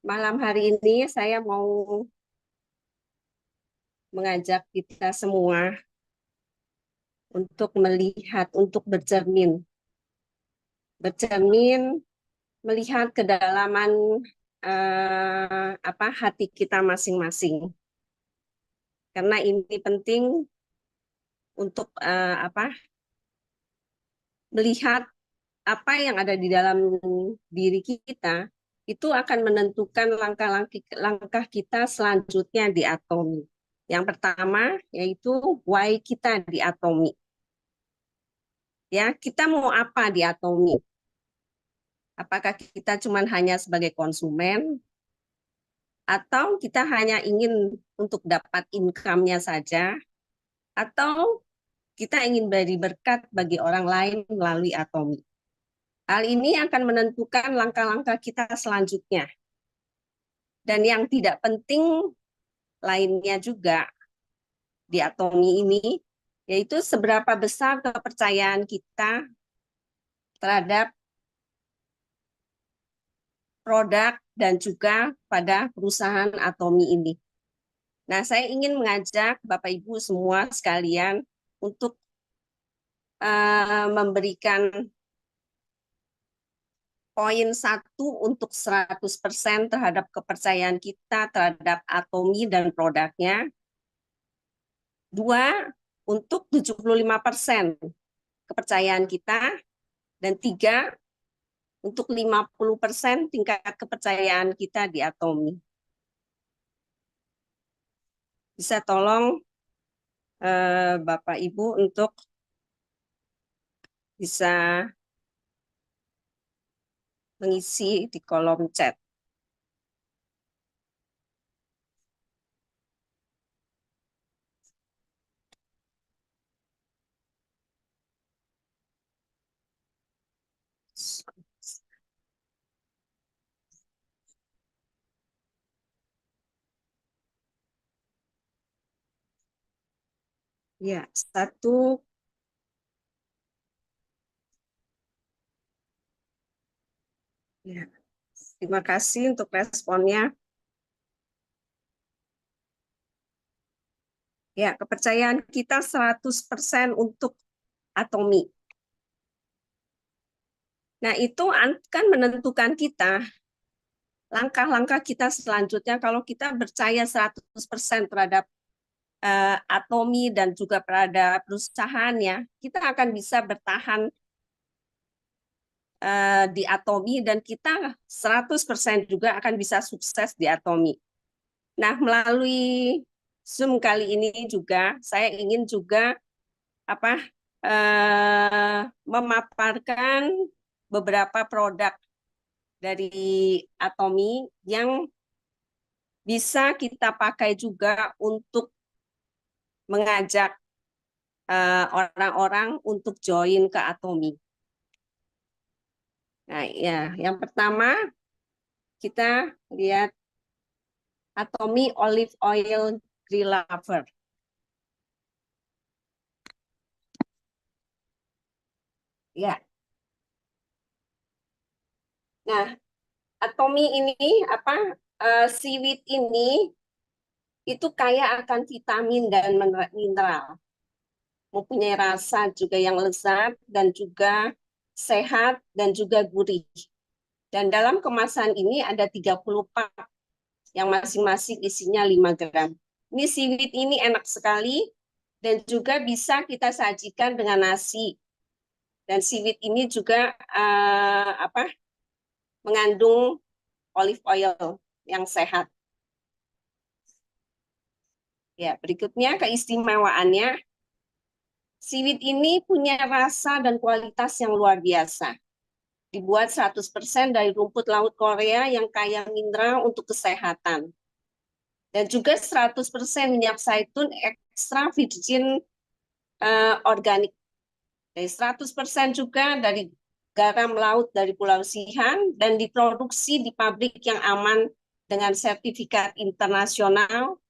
Malam hari ini saya mau mengajak kita semua untuk melihat, untuk bercermin, melihat kedalaman hati kita masing-masing. Karena ini penting untuk melihat apa yang ada di dalam diri kita itu akan menentukan langkah kita selanjutnya di Atomi. Yang pertama yaitu why kita di Atomi. Ya, kita mau apa di Atomi? Apakah kita cuma hanya sebagai konsumen atau kita hanya ingin untuk dapat income-nya saja atau kita ingin beri berkat bagi orang lain melalui Atomi. Hal ini akan menentukan langkah-langkah kita selanjutnya. Dan yang tidak penting lainnya juga di Atomi ini, yaitu seberapa besar kepercayaan kita terhadap produk dan juga pada perusahaan Atomi ini. Nah, saya ingin mengajak Bapak Ibu semua sekalian untuk memberikan poin 1 untuk 100% terhadap kepercayaan kita terhadap Atomi dan produknya. 2, untuk 75% kepercayaan kita. Dan 3, untuk 50% tingkat kepercayaan kita di Atomi. Bisa tolong Bapak Ibu untuk bisa mengisi di kolom chat. Ya, 1. Ya, terima kasih untuk responnya. Ya, kepercayaan kita 100% untuk Atomi. Nah, itu akan menentukan kita langkah-langkah kita selanjutnya kalau kita percaya 100% terhadap Atomi dan juga pada perusahaannya, kita akan bisa bertahan di Atomi dan kita 100% juga akan bisa sukses di Atomi. Nah, melalui Zoom kali ini juga saya ingin juga memaparkan beberapa produk dari Atomi yang bisa kita pakai juga untuk mengajak orang-orang untuk join ke Atomi. Nah, ya, yang pertama kita lihat Atomi Olive Oil Grill Lover. Ya. Nah, Atomi ini seaweed ini itu kaya akan vitamin dan mineral. Mempunyai rasa juga yang lezat dan juga sehat dan juga gurih. Dan dalam kemasan ini ada 30 pak yang masing-masing isinya 5 gram. Ini seaweed ini enak sekali dan juga bisa kita sajikan dengan nasi. Dan seaweed ini juga mengandung olive oil yang sehat. Ya, berikutnya keistimewaannya, seaweed ini punya rasa dan kualitas yang luar biasa. Dibuat 100% dari rumput laut Korea yang kaya mineral untuk kesehatan. Dan juga 100% minyak zaitun ekstra virgin organik. Dari 100% juga dari garam laut dari Pulau Sihan dan diproduksi di pabrik yang aman dengan sertifikat internasional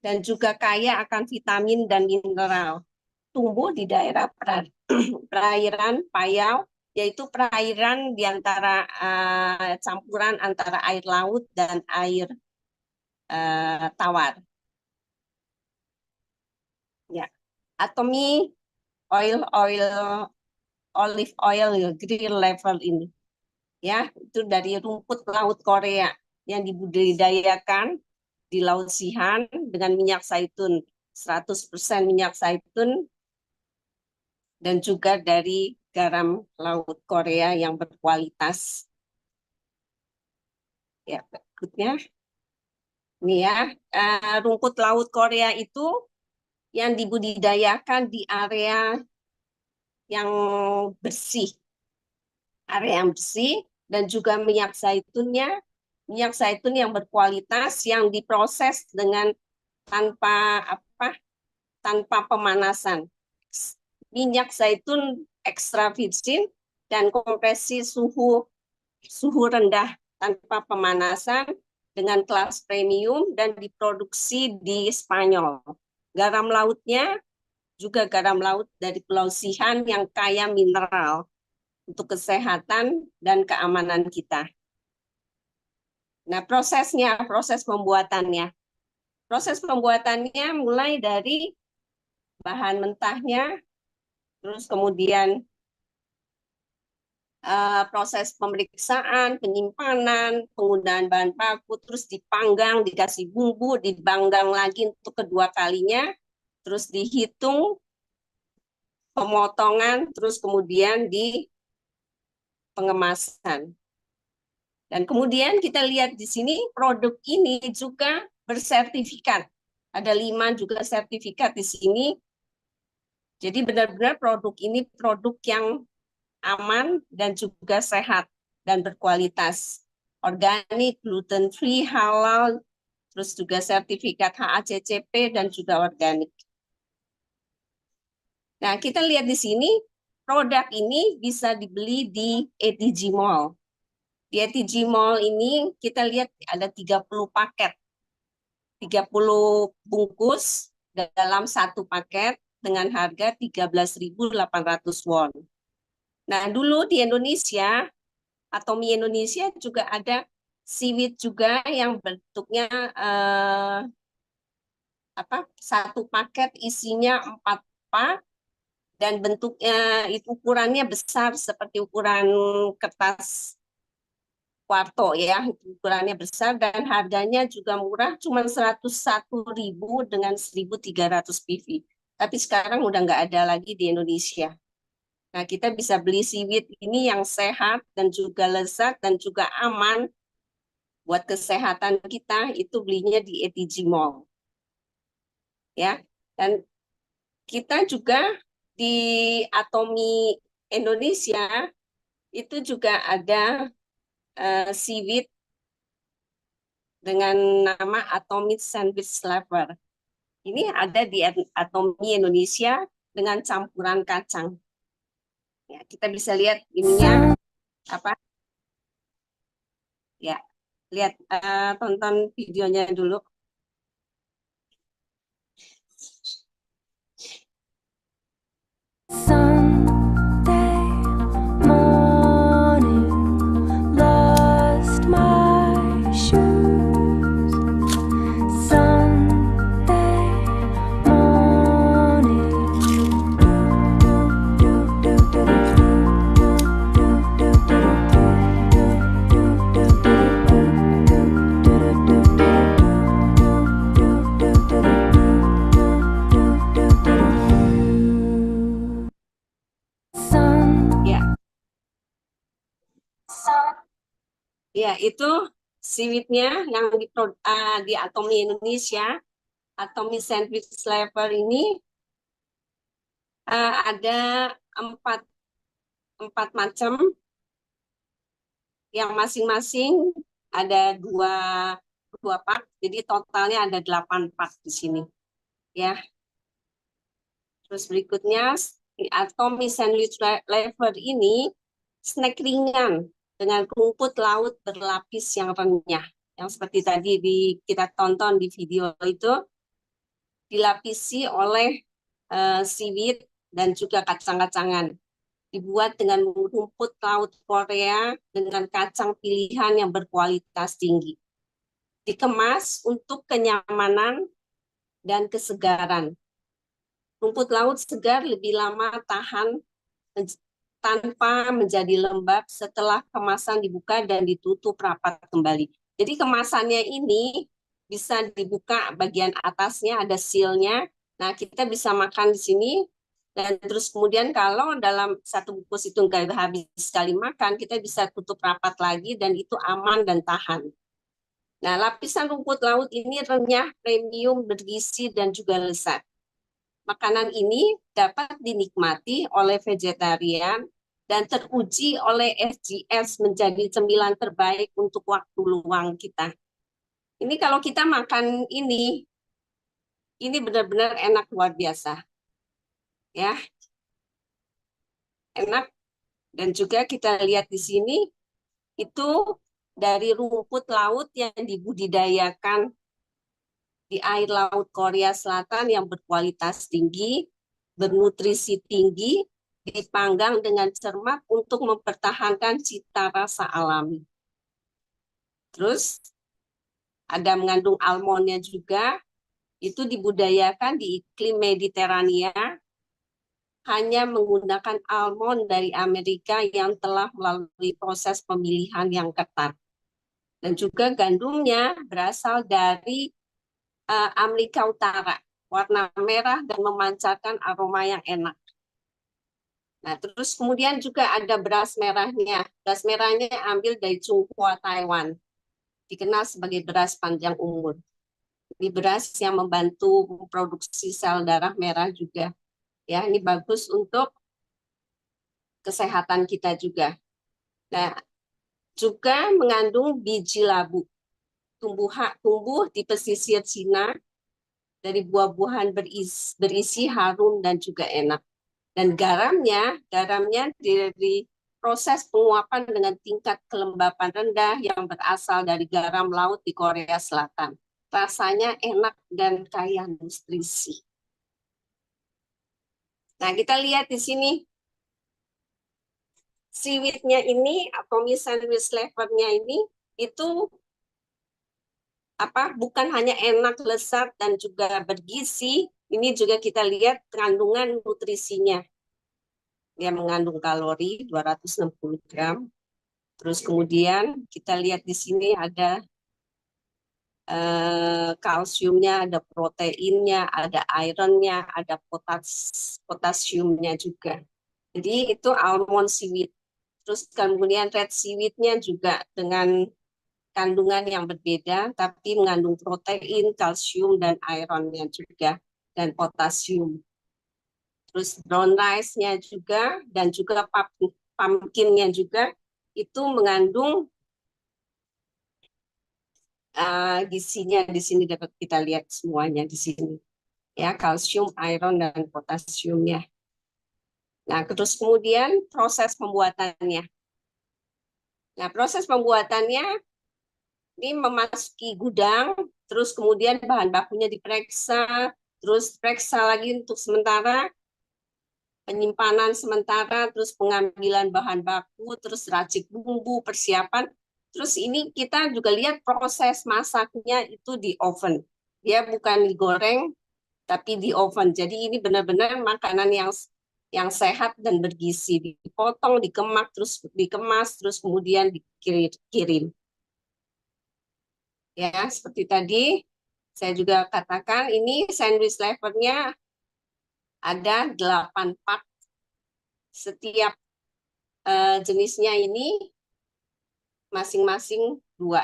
dan juga kaya akan vitamin dan mineral. Tumbuh di daerah perairan Payau yaitu perairan di antara campuran antara air laut dan air tawar. Ya, atomi olive oil grill level ini, ya itu dari rumput laut Korea yang dibudidayakan di Laut Sihan dengan minyak zaitun 100% minyak zaitun dan juga dari garam laut Korea yang berkualitas. Ya, berikutnya ini ya, rumput laut Korea itu yang dibudidayakan di area yang bersih, dan juga minyak zaitun yang berkualitas yang diproses dengan tanpa pemanasan. Minyak zaitun ekstra virgin dan kompresi suhu rendah tanpa pemanasan dengan kelas premium dan diproduksi di Spanyol. Garam lautnya juga garam laut dari Pulau Sihan yang kaya mineral untuk kesehatan dan keamanan kita. Nah, proses pembuatannya. Proses pembuatannya mulai dari bahan mentahnya, terus kemudian proses pemeriksaan, penyimpanan, penggunaan bahan baku, terus dipanggang, dikasih bumbu, dipanggang lagi untuk kedua kalinya, terus dihitung pemotongan, terus kemudian di pengemasan. Dan kemudian kita lihat di sini produk ini juga bersertifikat. Ada 5 juga sertifikat di sini. Jadi benar-benar produk ini produk yang aman dan juga sehat dan berkualitas. Organik, gluten free, halal, terus juga sertifikat HACCP dan juga organik. Nah, kita lihat di sini produk ini bisa dibeli di ATG Mall. Di ATG Mall ini kita lihat ada 30 paket, 30 bungkus dalam satu paket dengan harga 13.800 won. Nah, dulu di Indonesia atau mie Indonesia juga ada seaweed juga yang bentuknya satu paket isinya 4 pak dan bentuknya itu ukurannya besar seperti ukuran kertas kuarto ya, ukurannya besar dan harganya juga murah, cuma 101.000 dengan 1.300 PV. Tapi sekarang udah nggak ada lagi di Indonesia. Nah, kita bisa beli seaweed ini yang sehat dan juga lezat dan juga aman buat kesehatan kita, itu belinya di ATG Mall. Ya. Dan kita juga di Atomi Indonesia itu juga ada seaweed dengan nama Atomic Sandwich Flavor. Ini ada di Atomi Indonesia dengan campuran kacang. Ya, kita bisa lihat ininya apa? Ya, lihat tonton videonya dulu. Sunday morning, lost my shoes. Sunday morning, Ya, itu seaweed-nya yang di Atomi Indonesia, Atomi Sandwich Flavor ini ada empat macam, yang masing-masing ada dua pak, jadi totalnya ada 8 pak di sini. Ya, terus berikutnya di Atomi Sandwich Flavor ini snack ringan dengan rumput laut berlapis yang renyah. Yang seperti tadi kita tonton di video itu, dilapisi oleh seaweed dan juga kacang-kacangan. dibuat dengan rumput laut Korea dengan kacang pilihan yang berkualitas tinggi. Dikemas untuk kenyamanan dan kesegaran. Rumput laut segar lebih lama tahan tanpa menjadi lembab setelah kemasan dibuka dan ditutup rapat kembali. Jadi kemasannya ini bisa dibuka bagian atasnya, ada sealnya. Nah, kita bisa makan di sini. Dan terus kemudian kalau dalam satu bungkus itu nggak habis sekali makan, kita bisa tutup rapat lagi dan itu aman dan tahan. Nah, lapisan rumput laut ini renyah, premium, bergizi, dan juga lezat. Makanan ini dapat dinikmati oleh vegetarian dan teruji oleh SGS menjadi cemilan terbaik untuk waktu luang kita. Ini kalau kita makan ini benar-benar enak luar biasa. Ya, enak. Dan juga kita lihat di sini, itu dari rumput laut yang dibudidayakan di air laut Korea Selatan yang berkualitas tinggi, bernutrisi tinggi, dipanggang dengan cermat untuk mempertahankan cita rasa alami. Terus ada mengandung almondnya juga, itu dibudayakan di iklim Mediterania, hanya menggunakan almond dari Amerika yang telah melalui proses pemilihan yang ketat. Dan juga gandumnya berasal dari Amerika Utara, warna merah dan memancarkan aroma yang enak. Nah, terus kemudian juga ada beras merahnya. Beras merahnya ambil dari Chunghwa, Taiwan. Dikenal sebagai beras panjang umur. Ini beras yang membantu memproduksi sel darah merah juga. Ya, ini bagus untuk kesehatan kita juga. Nah, juga mengandung biji labu. Tumbuh di pesisir Cina dari buah-buahan berisi harum dan juga enak. Dan garamnya dari proses penguapan dengan tingkat kelembapan rendah yang berasal dari garam laut di Korea Selatan. Rasanya enak dan kaya nutrisi. Nah, kita lihat di sini seaweed-nya ini atau sandwich flavor-nya ini itu bukan hanya enak, lezat dan juga bergizi, ini juga kita lihat kandungan nutrisinya. Dia mengandung kalori 260 gram. Terus kemudian kita lihat di sini ada kalsiumnya, ada proteinnya, ada ironnya, ada potasiumnya juga. Jadi itu almond seaweed. Terus kemudian red seaweed-nya juga dengan kandungan yang berbeda, tapi mengandung protein, kalsium, dan ironnya juga, dan potasium. Terus brown rice-nya juga, dan juga pumpkin-nya juga, itu mengandung gizinya di sini dapat kita lihat semuanya di sini. Ya, kalsium, iron, dan potasiumnya. Nah, terus kemudian proses pembuatannya. Nah, proses pembuatannya ini memasuki gudang, terus kemudian bahan bakunya diperiksa, terus periksa lagi untuk sementara, penyimpanan sementara, terus pengambilan bahan baku, terus racik bumbu, persiapan. Terus ini kita juga lihat proses masaknya itu di oven. Dia bukan digoreng, tapi di oven. Jadi ini benar-benar makanan yang sehat dan bergizi. Dipotong, dikemas, terus kemudian dikirim. Ya, seperti tadi saya juga katakan ini sandwich flavornya ada 8 pak. Setiap jenisnya ini masing-masing 2.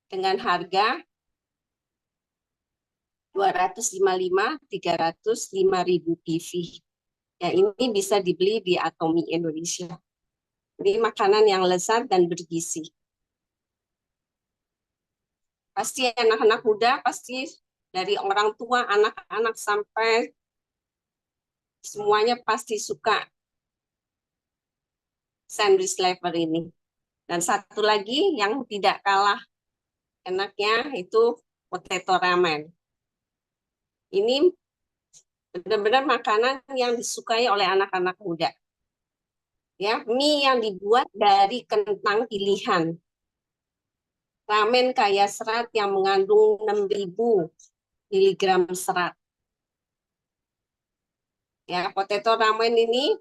Dengan harga 255.305.000 PV. Ya, ini bisa dibeli di Atomi Indonesia. Ini makanan yang lezat dan bergizi. Pasti anak-anak muda, pasti dari orang tua, anak-anak sampai semuanya pasti suka sandwich flavor ini. Dan satu lagi yang tidak kalah enaknya itu potato ramen. Ini Benar-benar makanan yang disukai oleh anak-anak muda. Ya, mie yang dibuat dari kentang pilihan. Ramen kaya serat yang mengandung 6.000 miligram serat. Ya, potato ramen ini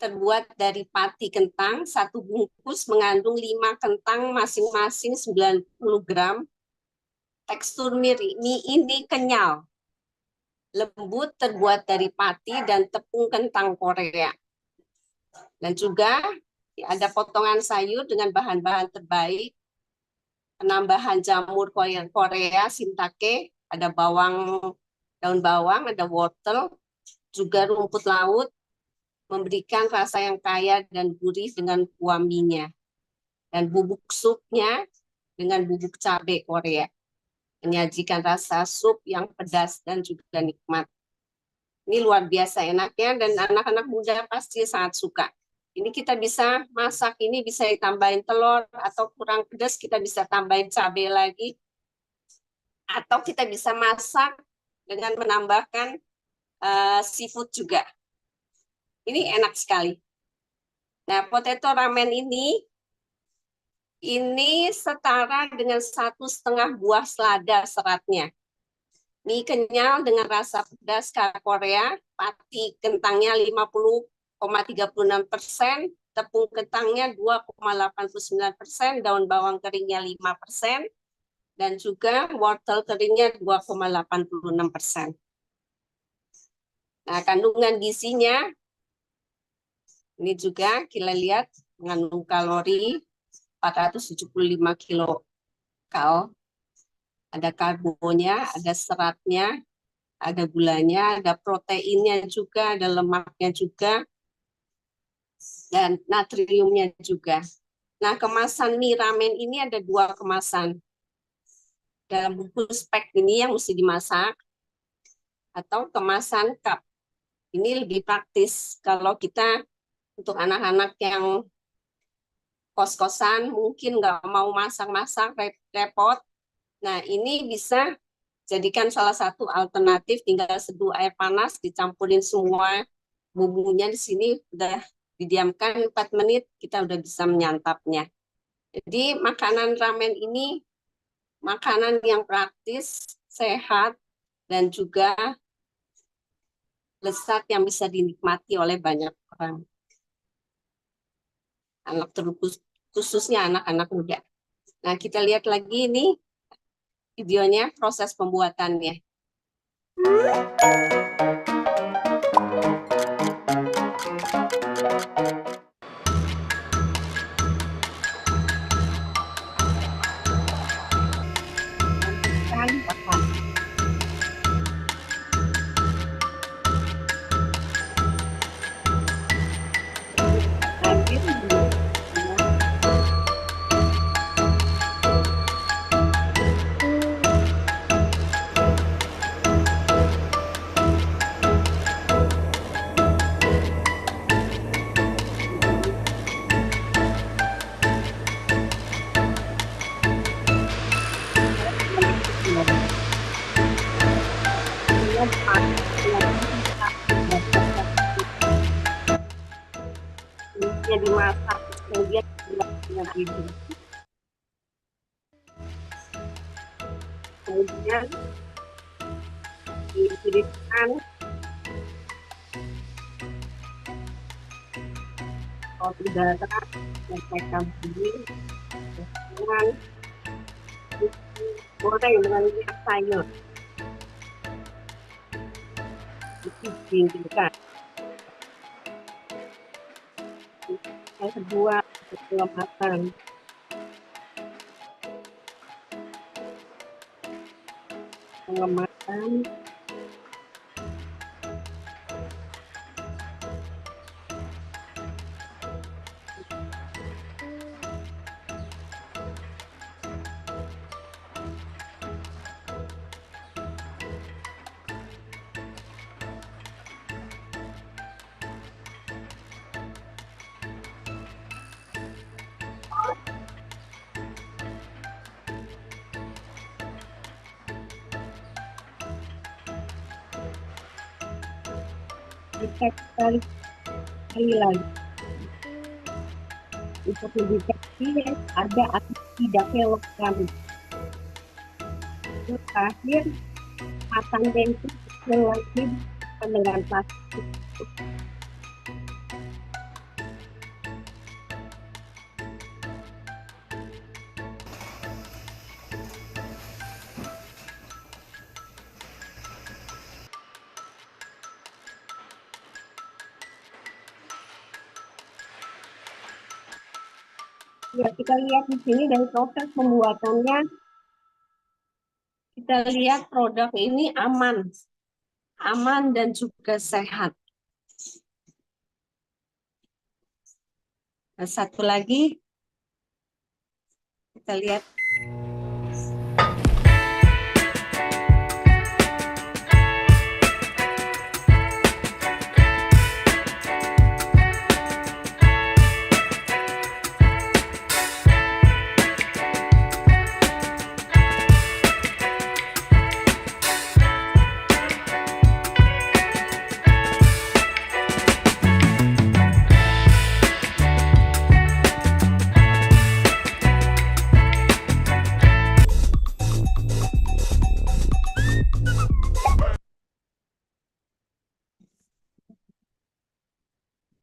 terbuat dari pati kentang, satu bungkus mengandung 5 kentang masing-masing 90 gram. Tekstur mie ini kenyal, lembut, terbuat dari pati dan tepung kentang Korea. Dan juga ada potongan sayur dengan bahan-bahan terbaik, penambahan jamur Korea, shiitake, ada daun bawang, ada wortel, juga rumput laut, memberikan rasa yang kaya dan gurih dengan kuah mie-nya. Dan bubuk supnya dengan bubuk cabai Korea, menyajikan rasa sup yang pedas dan juga nikmat. Ini luar biasa enaknya dan anak-anak muda pasti sangat suka. Ini kita bisa masak, ini bisa ditambahin telur atau kurang pedas kita bisa tambahin cabai lagi. Atau kita bisa masak dengan menambahkan seafood juga. Ini enak sekali. Nah, potato ramen ini setara dengan 1,5 buah selada seratnya. Mie kenyal dengan rasa pedas khas Korea, pati kentangnya 50,36%, tepung kentangnya 2,89%, daun bawang keringnya 5%, dan juga wortel keringnya 2,86%. Nah, kandungan gizinya ini juga kita lihat mengandung kalori 475 kilokal. Ada karbonya, ada seratnya, ada gulanya, ada proteinnya juga, ada lemaknya juga, dan natriumnya juga. Nah, kemasan mie ramen ini ada 2 kemasan. Dalam bungkus pack ini yang mesti dimasak, atau kemasan cup. Ini lebih praktis kalau kita untuk anak-anak yang kos-kosan mungkin nggak mau masak-masak repot. Nah, ini bisa jadikan salah satu alternatif, tinggal seduh air panas, dicampurin semua bumbunya di sini, udah didiamkan 4 menit, kita udah bisa menyantapnya. Jadi makanan ramen ini makanan yang praktis, sehat, dan juga lezat yang bisa dinikmati oleh banyak orang. Khususnya anak-anak muda. Nah, kita lihat lagi ini videonya, proses pembuatannya. Dimasak kemudian kemudian ditiriskan roti darah yang saya campuri dengan goreng dengan minyak sayur, itu diinginkan. Yang kedua, pengelemasan. Pengelemasan Kita lihat sekali lagi untuk mendeteksi ada atau tidaknya logam. Terus terakhir matangnya itu lagi dengan plastik. Ya, kita lihat di sini dari proses pembuatannya, kita lihat produk ini aman dan juga sehat. Nah, satu lagi, kita lihat.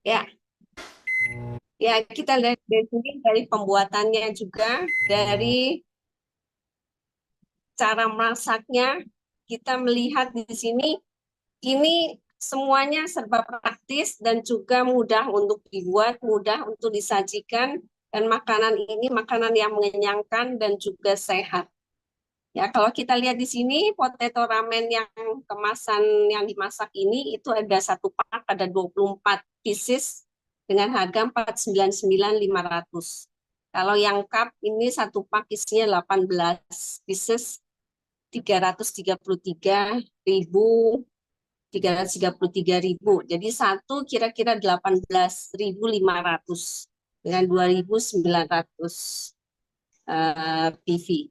Ya, ya kita lihat dari sini dari pembuatannya juga, dari cara masaknya, kita melihat di sini ini semuanya serba praktis dan juga mudah untuk dibuat, mudah untuk disajikan, dan makanan ini makanan yang mengenyangkan dan juga sehat. Ya, kalau kita lihat di sini potato ramen yang kemasan yang dimasak ini itu ada satu pak, ada 24 pieces dengan harga 499.500. Kalau yang cup ini satu pak isinya 18 pieces 333.000. Jadi satu kira-kira 18.500 dengan 2.900 PV.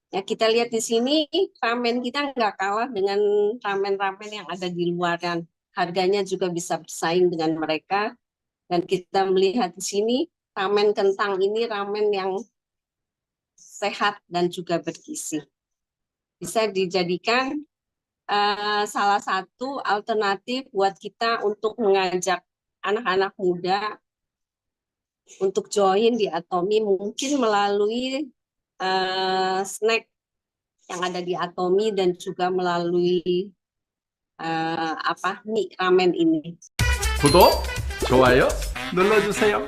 Ya, kita lihat di sini ramen kita nggak kalah dengan ramen-ramen yang ada di luar, dan harganya juga bisa bersaing dengan mereka. Dan kita melihat di sini ramen kentang ini ramen yang sehat dan juga bergizi. Bisa dijadikan salah satu alternatif buat kita untuk mengajak anak-anak muda untuk join di Atomi, mungkin melalui snack yang ada di Atomi dan juga melalui mie ramen ini. 구독, 좋아요 눌러주세요.